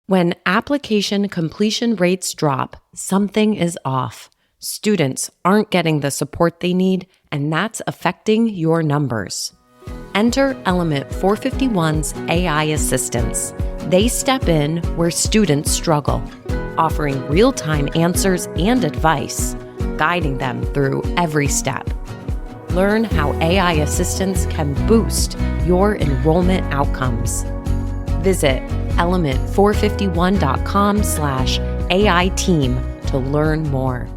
When application completion rates drop, something is off. Students aren't getting the support they need, and that's affecting your numbers. Enter Element 451's AI assistants. They step in where students struggle, offering real-time answers and advice, guiding them through every step. Learn how AI assistants can boost your enrollment outcomes. Visit element451.com/AI team to learn more.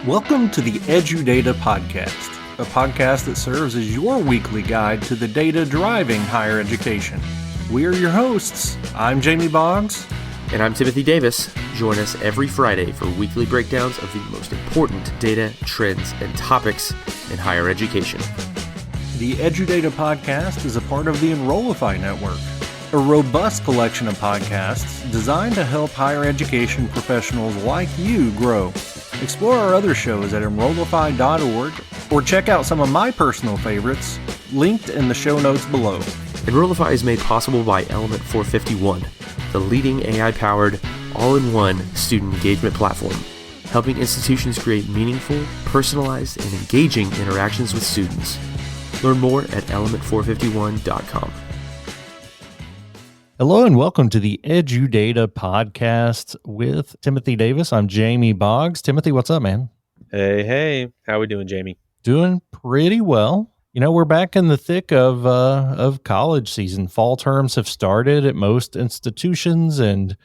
Welcome to the EduData Podcast, a podcast that serves as your weekly guide to the data driving higher education. We are your hosts. I'm Jamie Boggs. And I'm Timothy Davis. Join us every Friday for weekly breakdowns of the most important data, trends, and topics in higher education. The EduData Podcast is a part of the Enrollify network, a robust collection of podcasts designed to help higher education professionals like you grow. Explore our other shows at enrollify.org or check out some of my personal favorites linked in the show notes below. Enrollify is made possible by Element 451, the leading AI-powered, all-in-one student engagement platform, helping institutions create meaningful, personalized, and engaging interactions with students. Learn more at element451.com. Hello and welcome to the EduData Podcast with Timothy Davis. I'm Jamie Boggs. Timothy, what's up, man? Hey. How we doing, Jamie? Doing pretty well. You know, we're back in the thick of college season. Fall terms have started at most institutions, and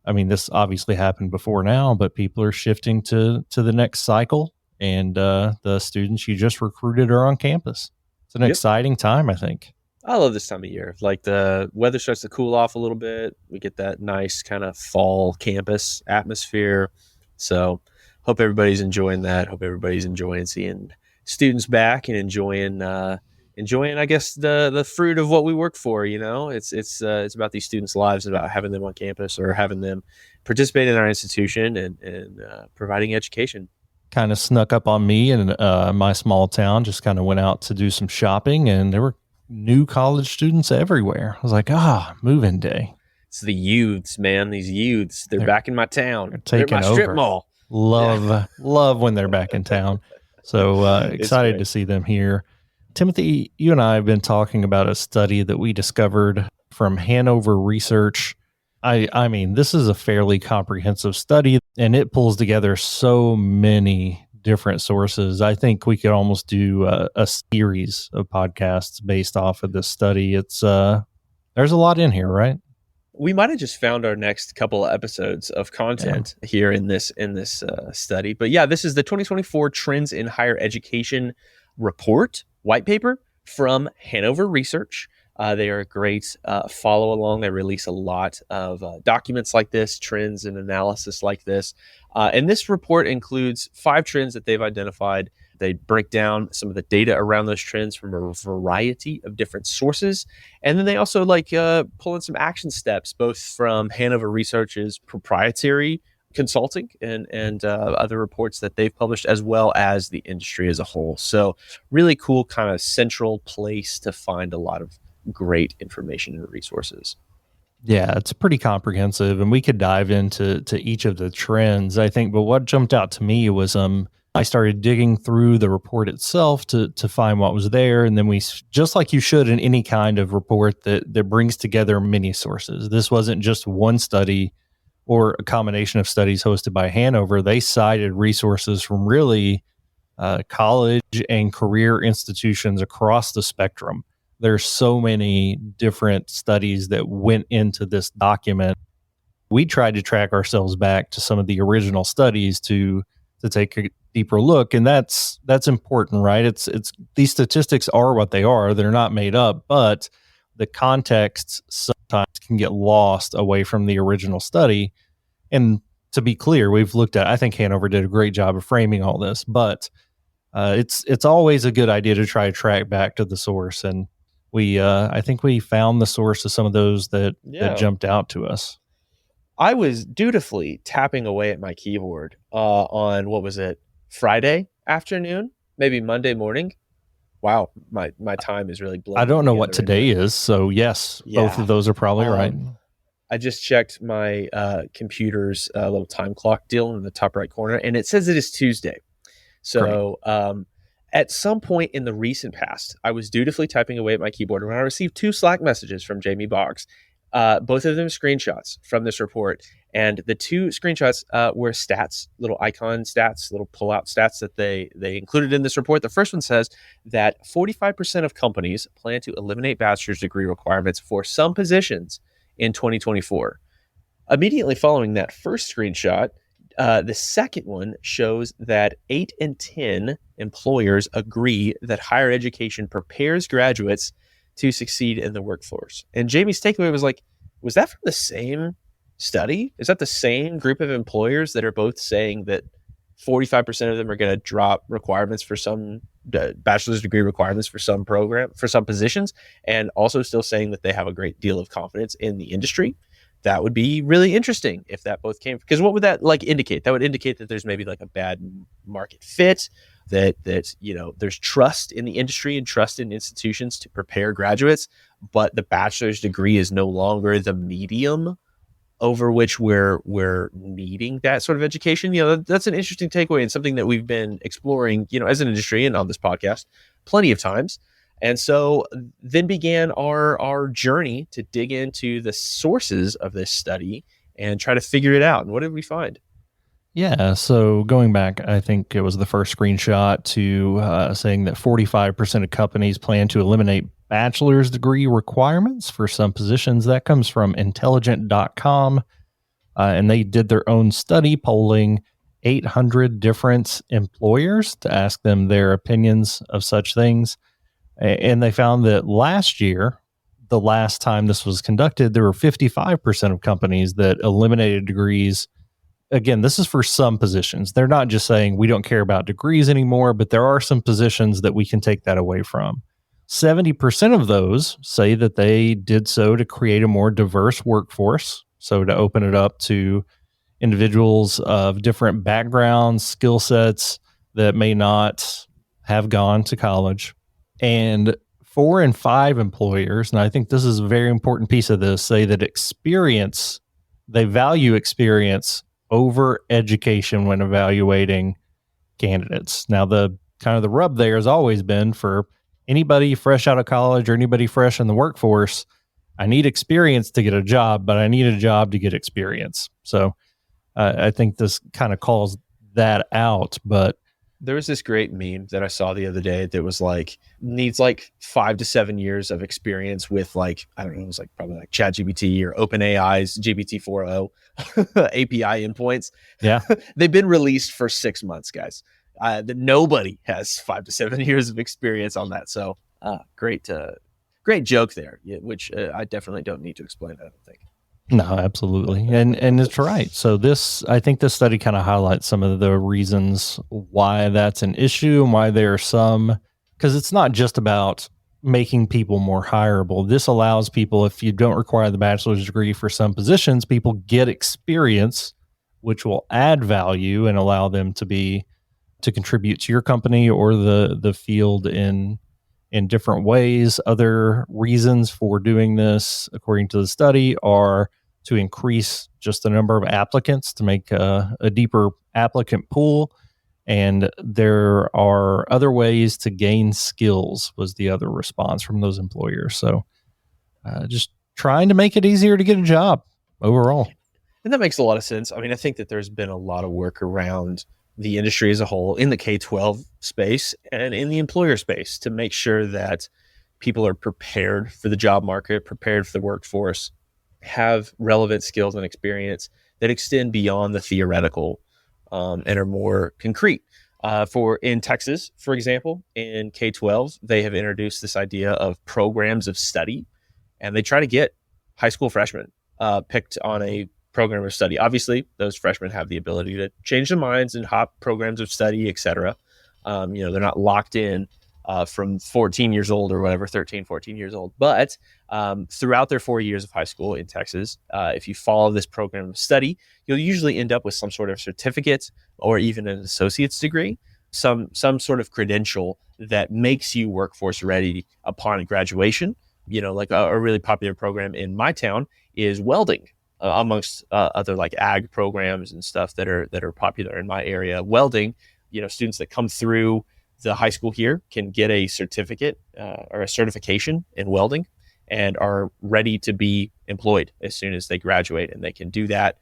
I mean, this obviously happened before now, but people are shifting to the next cycle, and the students you just recruited are on campus. It's an exciting time, I think. I love this time of year. Like the weather starts to cool off a little bit. We get that nice kind of fall campus atmosphere. So hope everybody's enjoying that. Hope everybody's enjoying seeing students back and enjoying, I guess, the fruit of what we work for. You know, it's about these students' lives, about having them on campus or having them participate in our institution and providing education. Kind of snuck up on me in my small town. Just kind of went out to do some shopping, and there were new college students everywhere. I was like, moving day. It's the youths, man. These youths, they're back in my town. They're at my over. strip mall. Love when they're back in town. So excited to see them here. Timothy, you and I have been talking about a study that we discovered from Hanover Research. I mean, this is a fairly comprehensive study, and it pulls together so many different sources. I think we could almost do a series of podcasts based off of this study. It's there's a lot in here, right? We might have just found our next couple of episodes of content here in this study. But yeah, this is the 2024 Trends in Higher Education report, white paper from Hanover Research. They are a great follow along. They release a lot of documents like this, trends and analysis like this. And this report includes 5 trends that they've identified. They break down some of the data around those trends from a variety of different sources. And then they also pull in some action steps, both from Hanover Research's proprietary consulting and other reports that they've published, as well as the industry as a whole. So really cool kind of central place to find a lot of great information and resources. Yeah, it's pretty comprehensive, and we could dive into each of the trends, I think. But what jumped out to me was I started digging through the report itself to find what was there, and then we, just like you should in any kind of report that brings together many sources. This wasn't just one study or a combination of studies hosted by Hanover. They cited resources from really college and career institutions across the spectrum. There's so many different studies that went into this document. We tried to track ourselves back to some of the original studies to take a deeper look, and that's important, right? It's these statistics are what they are. They're not made up, but the context sometimes can get lost away from the original study. And to be clear, we've looked at, I think Hanover did a great job of framing all this, but it's always a good idea to try to track back to the source. And I think we found the source of some of those that jumped out to us. I was dutifully tapping away at my keyboard on, what was it, Friday afternoon, maybe Monday morning. Wow, my time is really I blending don't know what together in today there. is. So, yes, both Yeah. of those are probably right. I just checked my computer's little time clock deal in the top right corner, and it says it is Tuesday. Great. So at some point in the recent past, I was dutifully typing away at my keyboard when I received two Slack messages from Jamie Boggs, both of them screenshots from this report. And the two screenshots were stats, little icon stats, little pull-out stats that they included in this report. The first one says that 45% of companies plan to eliminate bachelor's degree requirements for some positions in 2024. Immediately following that first screenshot, the second one shows that 8 in 10 employers agree that higher education prepares graduates to succeed in the workforce. And Jamie's takeaway was like, was that from the same study? Is that the same group of employers that are both saying that 45% of them are going to drop requirements for some bachelor's degree requirements for some program, for some positions, and also still saying that they have a great deal of confidence in the industry? That would be really interesting if that both came, because what would that like indicate? That would indicate that there's maybe like a bad market fit, that there's trust in the industry and trust in institutions to prepare graduates, but the bachelor's degree is no longer the medium over which we're needing that sort of education. That's an interesting takeaway and something that we've been exploring, as an industry and on this podcast plenty of times. And so then began our journey to dig into the sources of this study and try to figure it out. And what did we find? Yeah. So going back, I think it was the first screenshot to saying that 45% of companies plan to eliminate bachelor's degree requirements for some positions. That comes from intelligent.com. And they did their own study polling 800 different employers to ask them their opinions of such things. And they found that last year, the last time this was conducted, there were 55% of companies that eliminated degrees. Again, this is for some positions. They're not just saying we don't care about degrees anymore, but there are some positions that we can take that away from. 70% of those say that they did so to create a more diverse workforce. So to open it up to individuals of different backgrounds, skill sets that may not have gone to college. And 4 in 5 employers, and I think this is a very important piece of this, say that they value experience over education when evaluating candidates. Now, the rub there has always been for anybody fresh out of college or anybody fresh in the workforce, I need experience to get a job, but I need a job to get experience. So I think this kind of calls that out. But there was this great meme that I saw the other day that was like, needs like 5 to 7 years of experience with like, I don't know, it was like probably like ChatGPT or OpenAI's GPT 4.0 API endpoints. Yeah. They've been released for 6 months, guys. Nobody has 5 to 7 years of experience on that. So great joke there, which I definitely don't need to explain, I don't think. No, absolutely. And it's right. So I think this study kind of highlights some of the reasons why that's an issue and why there are some, because it's not just about making people more hireable. This allows people, if you don't require the bachelor's degree for some positions, people get experience, which will add value and allow them to contribute to your company or the field in different ways. Other reasons for doing this, according to the study, are to increase just the number of applicants, to make a deeper applicant pool. And there are other ways to gain skills, was the other response from those employers. So just trying to make it easier to get a job overall. And that makes a lot of sense. I mean, I think that there's been a lot of work around the industry as a whole in the K-12 space and in the employer space to make sure that people are prepared for the job market, prepared for the workforce, have relevant skills and experience that extend beyond the theoretical and are more concrete. In Texas, for example, in K-12, they have introduced this idea of programs of study, and they try to get high school freshmen picked on a program of study. Obviously, those freshmen have the ability to change their minds and hop programs of study, etc. They're not locked in from 14 years old or whatever, 13, 14 years old. But throughout their 4 years of high school in Texas, if you follow this program of study, you'll usually end up with some sort of certificate or even an associate's degree. some sort of credential that makes you workforce ready upon graduation. Like a really popular program in my town is welding, amongst other like ag programs and stuff that are popular in my area. Welding, students that come through the high school here can get a certificate or a certification in welding and are ready to be employed as soon as they graduate, and they can do that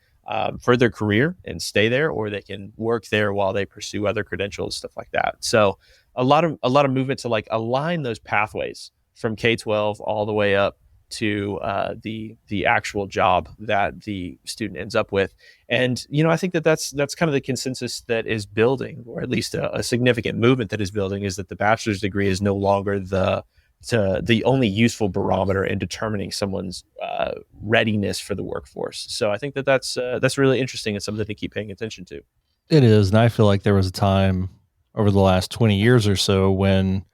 for their career and stay there, or they can work there while they pursue other credentials, stuff like that. So a lot of movement to like align those pathways from K-12 all the way up to the actual job that the student ends up with. And I think that's kind of the consensus that is building, or at least a significant movement that is building, is that the bachelor's degree is no longer the only useful barometer in determining someone's readiness for the workforce. So I think that's really interesting and something to keep paying attention to. It is, and I feel like there was a time over the last 20 years or so when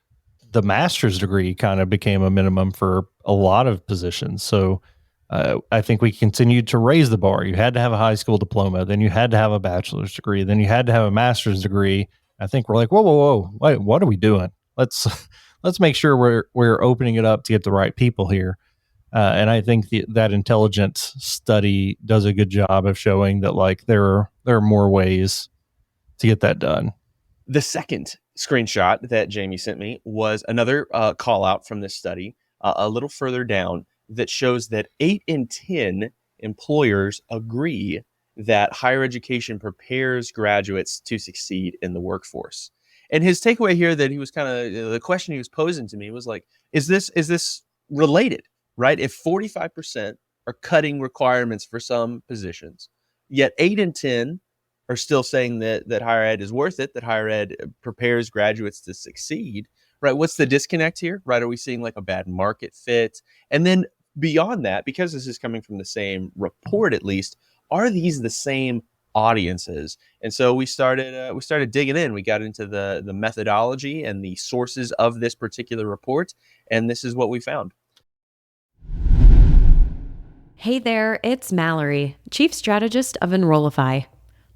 the master's degree kind of became a minimum for a lot of positions. So I think we continued to raise the bar. You had to have a high school diploma, then you had to have a bachelor's degree, then you had to have a master's degree. I think we're like, whoa, wait, what are we doing? Let's make sure we're opening it up to get the right people here. And I think that intelligence study does a good job of showing that like there are more ways to get that done. The second screenshot that Jamie sent me was another call out from this study a little further down that shows that 8 in 10 employers agree that higher education prepares graduates to succeed in the workforce. And his takeaway here, that he was kind of, the question he was posing to me was like, is this related, right? If 45% are cutting requirements for some positions, yet 8 in 10 are still saying that higher ed is worth it, that higher ed prepares graduates to succeed, right? What's the disconnect here, right? Are we seeing like a bad market fit? And then beyond that, because this is coming from the same report, at least, are these the same audiences? And so we started digging in. We got into the methodology and the sources of this particular report, and this is what we found. Hey there, it's Mallory, Chief Strategist of Enrollify.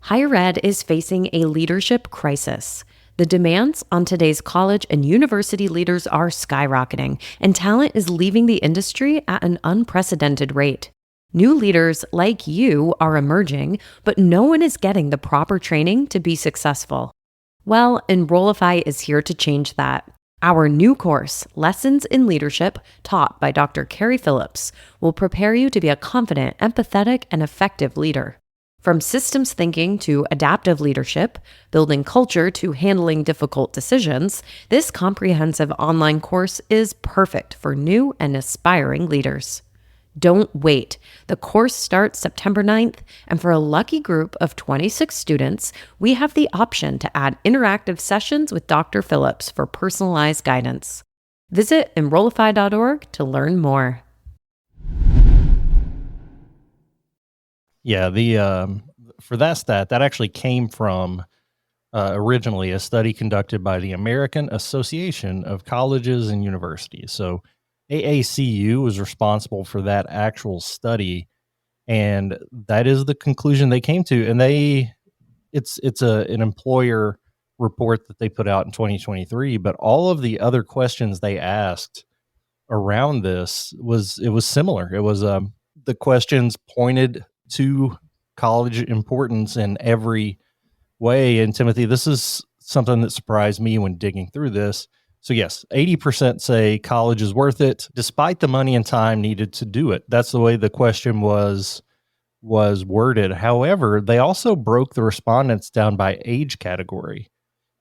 Higher ed is facing a leadership crisis. The demands on today's college and university leaders are skyrocketing, and talent is leaving the industry at an unprecedented rate. New leaders like you are emerging, but no one is getting the proper training to be successful. Well, Enrollify is here to change that. Our new course, Lessons in Leadership, taught by Dr. Carrie Phillips, will prepare you to be a confident, empathetic, and effective leader. From systems thinking to adaptive leadership, building culture to handling difficult decisions, this comprehensive online course is perfect for new and aspiring leaders. Don't wait. The course starts September 9th, and for a lucky group of 26 students, we have the option to add interactive sessions with Dr. Phillips for personalized guidance. Visit Enrollify.org to learn more. Yeah, the for that stat, that actually came from originally a study conducted by the American Association of Colleges and Universities. So AACU was responsible for that actual study, and that is the conclusion they came to. And it's an employer report that they put out in 2023, but all of the other questions they asked around this was similar. It was the questions pointed to college importance in every way. And Timothy, this is something that surprised me when digging through this. So yes, 80% say college is worth it, despite the money and time needed to do it. That's the way the question was worded. However, they also broke the respondents down by age category.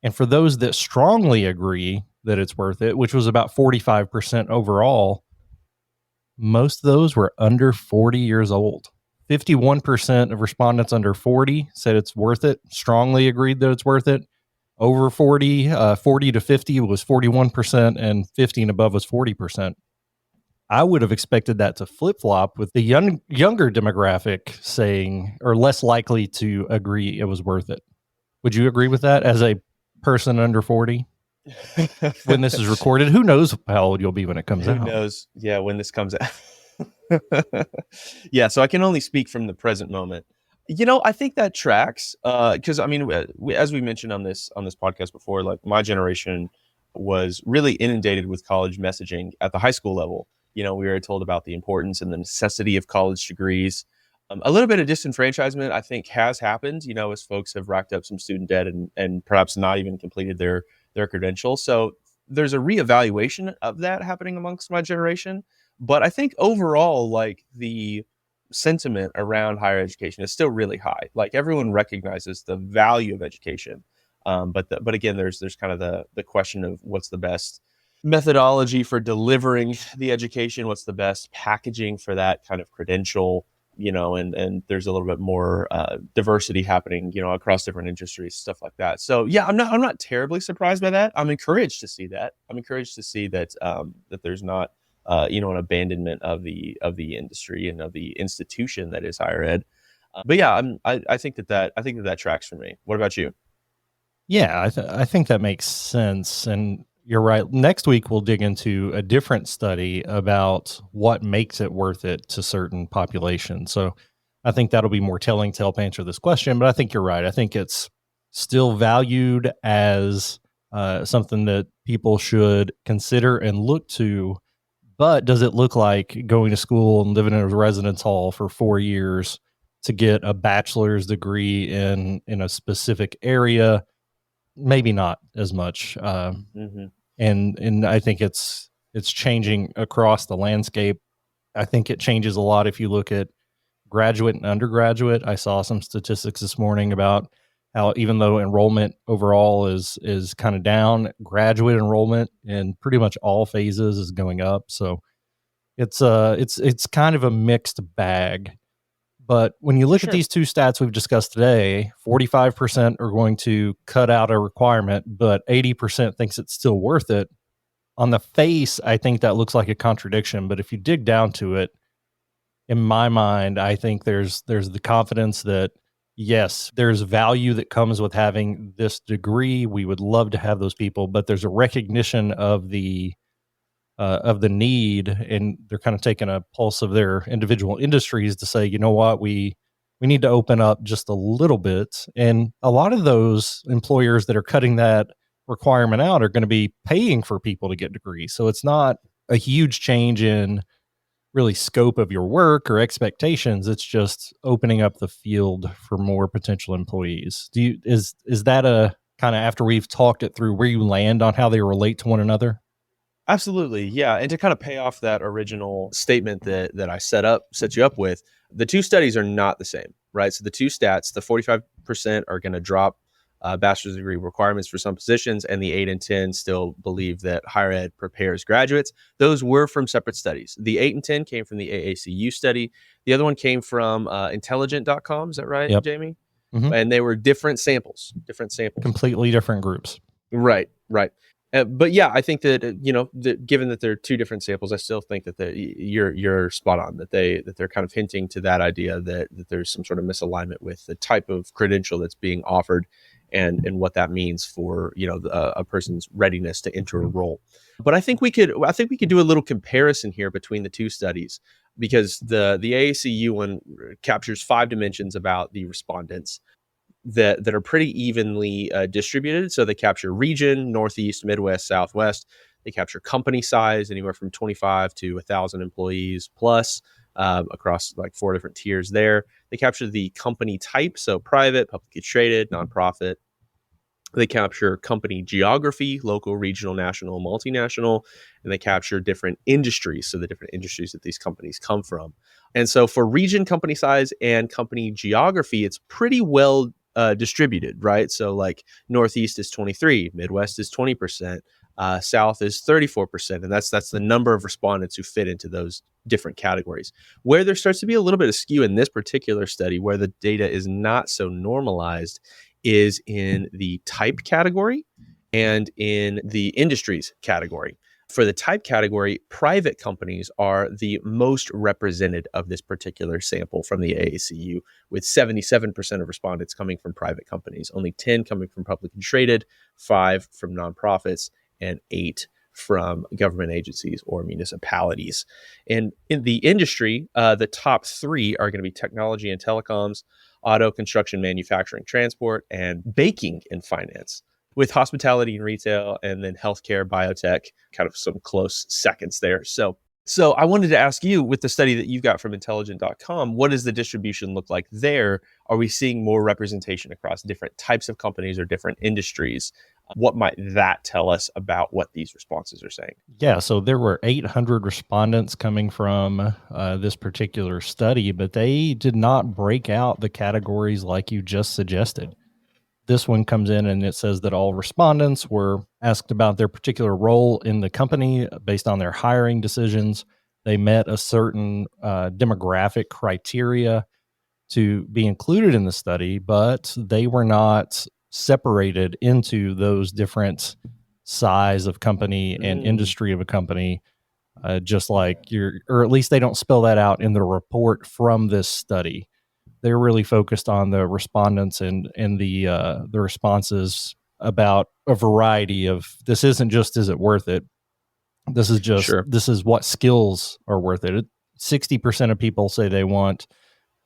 And for those that strongly agree that it's worth it, which was about 45% overall, most of those were under 40 years old. 51% of respondents under 40 said it's worth it, strongly agreed that it's worth it. Over 40, 40 to 50 was 41%, and 50 and above was 40%. I would have expected that to flip-flop with the younger demographic saying, or less likely to agree it was worth it. Would you agree with that as a person under 40? When this is recorded, who knows how old you'll be when it comes out? Who knows? Yeah, when this comes out. Yeah, so I can only speak from the present moment. I think that tracks because I mean, as we mentioned on this podcast before, like my generation was really inundated with college messaging at the high school level. We were told about the importance and the necessity of college degrees. A little bit of disenfranchisement, I think, has happened. As folks have racked up some student debt and perhaps not even completed their credentials. So there's a reevaluation of that happening amongst my generation. But I think overall, like the sentiment around higher education is still really high. Like everyone recognizes the value of education, but again, there's kind of the question of what's the best methodology for delivering the education, what's the best packaging for that kind of credential, and there's a little bit more diversity happening, across different industries, stuff like that. So yeah, I'm not terribly surprised by that. I'm encouraged to see that. I'm encouraged to see that that there's not an abandonment of the industry and of the institution that is higher ed. But yeah, I think that tracks for me. What about you? Yeah, I think that makes sense. And you're right. Next week, we'll dig into a different study about what makes it worth it to certain populations. So I think that'll be more telling to help answer this question. But I think you're right. I think it's still valued as something that people should consider and look to. But does it look like going to school and living in a residence hall for 4 years to get a bachelor's degree in a specific area? Maybe not as much. Mm-hmm. And I think it's changing across the landscape. I think it changes a lot if you look at graduate and undergraduate. I saw some statistics this morning about how even though enrollment overall is kind of down, graduate enrollment in pretty much all phases is going up. So it's kind of a mixed bag. But when you look at these two stats we've discussed today, 45% are going to cut out a requirement, but 80% thinks it's still worth it. On the face, I think that looks like a contradiction. But if you dig down to it, in my mind, I think there's the confidence that, yes, there's value that comes with having this degree. We would love to have those people, but there's a recognition of the need, and they're kind of taking a pulse of their individual industries to say, you know what, we need to open up just a little bit. And a lot of those employers that are cutting that requirement out are going to be paying for people to get degrees. So it's not a huge change in really scope of your work or expectations. It's just opening up the field for more potential employees. Is that a kind of, after we've talked it through, where you land on how they relate to one another? Absolutely. Yeah. And to kind of pay off that original statement that I set you up with, the two studies are not the same, right? So the two stats, the 45% are going to drop bachelor's degree requirements for some positions, and the 8 and 10 still believe that higher ed prepares graduates. Those were from separate studies. The 8 and 10 came from the AACU study. The other one came from intelligent.com. Is that right, Yep. Jamie? Mm-hmm. And they were different samples. Completely different groups. Right. But yeah, I think that given that they're two different samples, I still think that you're spot on, that they're kind of hinting to that idea that there's some sort of misalignment with the type of credential that's being offered and what that means for a person's readiness to enter a role. But I think we could do a little comparison here between the two studies, because the AACU one captures 5 dimensions about the respondents that are pretty evenly distributed. So they capture region, Northeast, Midwest, Southwest. They capture company size, anywhere from 25 to 1,000 employees plus, across like 4 different tiers there. They capture the company type, so private, publicly traded, nonprofit. They capture company geography, local, regional, national, multinational, and they capture different industries, so the different industries that these companies come from. And so for region, company size, and company geography, it's pretty well distributed, right? So like Northeast is 23, Midwest is 20%, South is 34%, and that's the number of respondents who fit into those different categories. Where there starts to be a little bit of skew in this particular study, where the data is not so normalized, is in the type category and in the industries category. For the type category, private companies are the most represented of this particular sample from the AACU, with 77% of respondents coming from private companies, only 10 coming from publicly traded, 5 from nonprofits, and 8 from government agencies or municipalities. And in the industry, the top three are going to be technology and telecoms, auto, construction, manufacturing, transport, and banking and finance, with hospitality and retail, and then healthcare, biotech, kind of some close seconds there. So I wanted to ask you, with the study that you've got from intelligent.com, what does the distribution look like there? Are we seeing more representation across different types of companies or different industries? What might that tell us about what these responses are saying? Yeah, so there were 800 respondents coming from this particular study, but they did not break out the categories like you just suggested. This one comes in and it says that all respondents were asked about their particular role in the company based on their hiring decisions. They met a certain demographic criteria to be included in the study, but they were not separated into those different size of company and industry of a company, just like or at least they don't spell that out in the report from this study. They're really focused on the respondents and the responses about a variety of, this isn't just, is it worth it? This is just, This is what skills are worth it. 60% of people say they want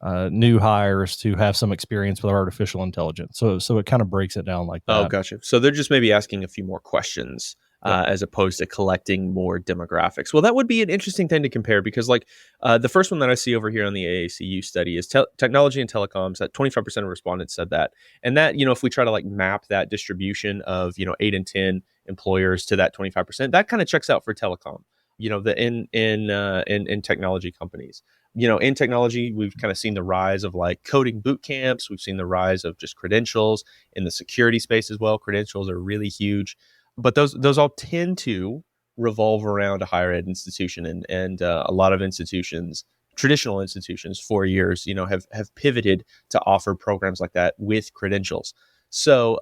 new hires to have some experience with artificial intelligence. So it kind of breaks it down like that. Oh, gotcha. So they're just maybe asking a few more questions as opposed to collecting more demographics. Well, that would be an interesting thing to compare, because the first one that I see over here on the AACU study is technology and telecoms. That 25% of respondents said that. And that, if we try to map that distribution of, 8 and 10 employers to that 25%, that kind of checks out for telecom, in technology companies. In technology, we've kind of seen the rise of coding boot camps. We've seen the rise of just credentials in the security space as well. Credentials are really huge. But those all tend to revolve around a higher ed institution, and a lot of institutions, traditional institutions, for years, have pivoted to offer programs like that with credentials. So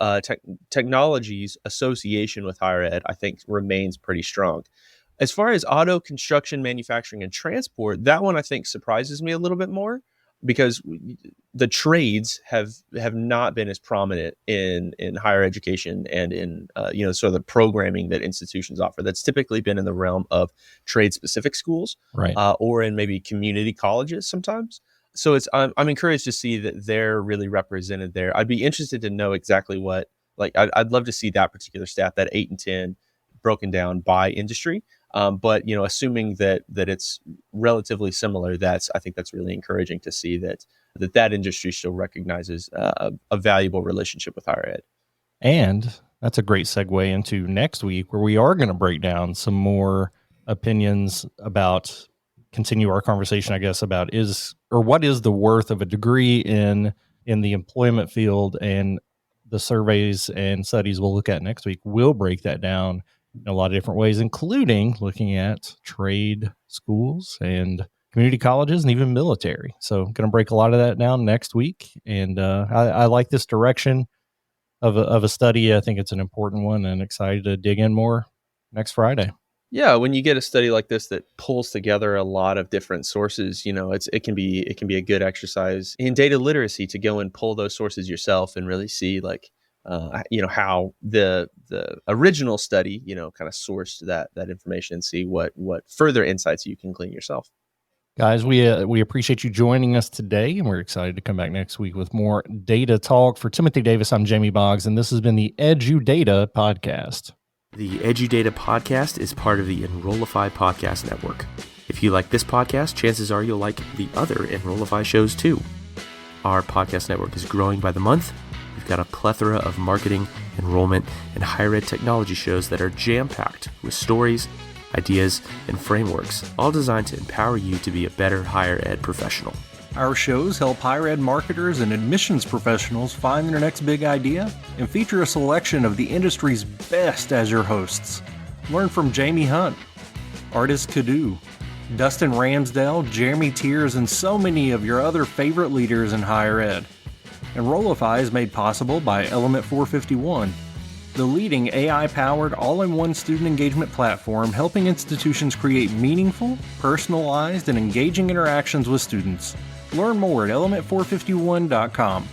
technology's association with higher ed, I think, remains pretty strong. As far as auto, construction, manufacturing, and transport, that one I think surprises me a little bit more, because the trades have not been as prominent in higher education and in sort of the programming that institutions offer. That's typically been in the realm of trade-specific schools, right, or in maybe community colleges sometimes. So I'm encouraged to see that they're really represented there. I'd be interested to know exactly what, I'd love to see that particular stat, that 8 and 10, broken down by industry. But assuming that it's relatively similar, I think that's really encouraging to see that industry still recognizes a valuable relationship with higher ed. And that's a great segue into next week, where we are going to break down some more opinions about, continue our conversation, I guess, about what is the worth of a degree in the employment field. And the surveys and studies we'll look at next week will break that down in a lot of different ways, including looking at trade schools and community colleges and even military. So going to break a lot of that down next week. And I like this direction of a study. I think it's an important one, and excited to dig in more next Friday. Yeah, when you get a study like this that pulls together a lot of different sources, it can be a good exercise in data literacy to go and pull those sources yourself and really see how the original study, kind of sourced that information, and see what further insights you can glean yourself. Guys, we appreciate you joining us today, and we're excited to come back next week with more data talk. For Timothy Davis, I'm Jamie Boggs, and this has been the EduData Podcast. The EduData Podcast is part of the Enrollify podcast network. If you like this podcast, chances are you'll like the other Enrollify shows too. Our podcast network is growing by the month. We've got a plethora of marketing, enrollment, and higher ed technology shows that are jam-packed with stories, ideas, and frameworks, all designed to empower you to be a better higher ed professional. Our shows help higher ed marketers and admissions professionals find their next big idea and feature a selection of the industry's best as your hosts. Learn from Jamie Hunt, Artis Cadu, Dustin Ramsdale, Jeremy Tiers, and so many of your other favorite leaders in higher ed. Enrollify is made possible by Element 451, the leading AI-powered all-in-one student engagement platform helping institutions create meaningful, personalized, and engaging interactions with students. Learn more at element451.com.